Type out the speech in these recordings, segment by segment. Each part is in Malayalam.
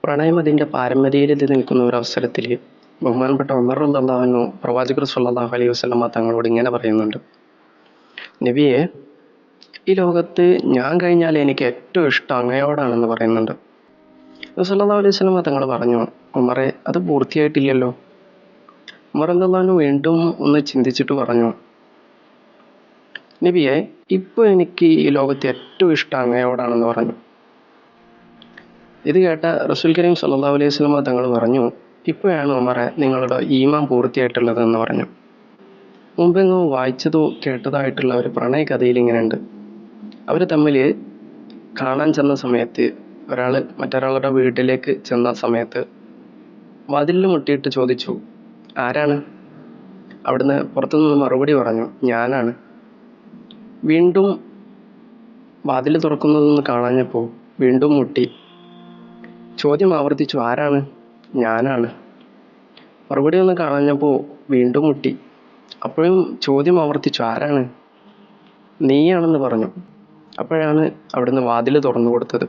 പ്രണയം അതിൻ്റെ പാരമ്യതയിലെത്തി നിൽക്കുന്ന ഒരു അവസരത്തിൽ ബഹുമാനപ്പെട്ട ഉമർ റളിയല്ലാഹു അൻഹു പ്രവാചകർ സ്വല്ലല്ലാഹു അലൈഹി വസല്ലമ തങ്ങളോട് ഇങ്ങനെ പറയുന്നുണ്ട്: നബിയെ, ഈ ലോകത്ത് ഞാൻ കഴിഞ്ഞാൽ എനിക്ക് ഏറ്റവും ഇഷ്ടം അങ്ങയോടാണെന്ന് പറയുന്നുണ്ട്. നബി സല്ലല്ലാഹു അലൈഹി വസല്ലമ തങ്ങൾ പറഞ്ഞു: ഉമറെ, അത് പൂർത്തിയായിട്ടില്ലല്ലോ. ഉമർ റളിയല്ലാഹു അൻഹു വീണ്ടും ഒന്ന് ചിന്തിച്ചിട്ട് പറഞ്ഞു: നബിയെ, ഇപ്പോൾ എനിക്ക് ഈ ലോകത്ത് ഏറ്റവും ഇഷ്ടം അങ്ങയോടാണെന്ന് പറഞ്ഞു. ഇത് കേട്ട റസൂൽ കരീം സ്വല്ലല്ലാഹു അലൈഹി വസല്ലമ തങ്ങൾ പറഞ്ഞു: ഇപ്പോഴാണ് ഉമറെ നിങ്ങളുടെ ഈമാൻ പൂർത്തിയായിട്ടുള്ളത് എന്ന് പറഞ്ഞു. മുമ്പെങ്ങും വായിച്ചതോ കേട്ടതായിട്ടുള്ള ഒരു പ്രണയ കഥയിൽ ഇങ്ങനെയുണ്ട്. അവർ തമ്മിൽ കാണാൻ ചെന്ന സമയത്ത് ഒരാൾ മറ്റൊരാളുടെ വീട്ടിലേക്ക് ചെന്ന സമയത്ത് വാതിലിൽ മുട്ടിയിട്ട് ചോദിച്ചു: ആരാണ്? അവിടുന്ന് പുറത്തുനിന്ന് മറുപടി പറഞ്ഞു: ഞാനാണ്. വീണ്ടും വാതിൽ തുറക്കുന്നതൊന്ന് കാണാഞ്ഞപ്പോൾ വീണ്ടും മുട്ടി. ചോദ്യം ആവർത്തിച്ചു: ആരാണ്? ഞാനാണ്. മറുപടി ഒന്ന് കാണാഞ്ഞപ്പോൾ വീണ്ടും മുട്ടി. അപ്പോഴും ചോദ്യം ആവർത്തിച്ചു: ആരാണ്? നീയാണെന്ന് പറഞ്ഞു. അപ്പോഴാണ് അവിടുന്ന് വാതിൽ തുറന്നു കൊടുത്തത്.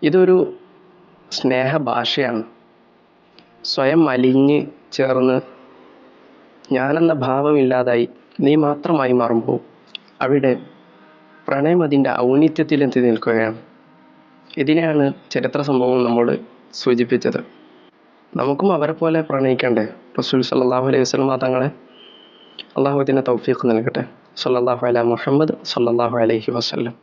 ഇതൊരു സ്നേഹഭാഷയാണ്. സ്വയം അലിഞ്ഞ് ചേർന്ന് ഞാനെന്ന ഭാവമില്ലാതായി നീ മാത്രമായി മാറുമ്പോൾ അവിടെ പ്രണയം അതിൻ്റെ ഔന്നിത്യത്തിലെത്തി നിൽക്കുകയാണ്. ഇതിനെയാണ് ചരിത്ര സംഭവം നമ്മോട് സൂചിപ്പിച്ചത്. നമുക്കും അവരെ പോലെ പ്രണയിക്കണ്ടേ റസൂൽ സല്ലല്ലാഹു അലൈഹി വസല്ലമ തങ്ങളെ? അള്ളാഹു ഇതിന് തൗഫീഖ് നൽകട്ടെ. സല്ലല്ലാഹു അലാ മുഹമ്മദ് സല്ലല്ലാഹു അലൈഹി വസല്ലം.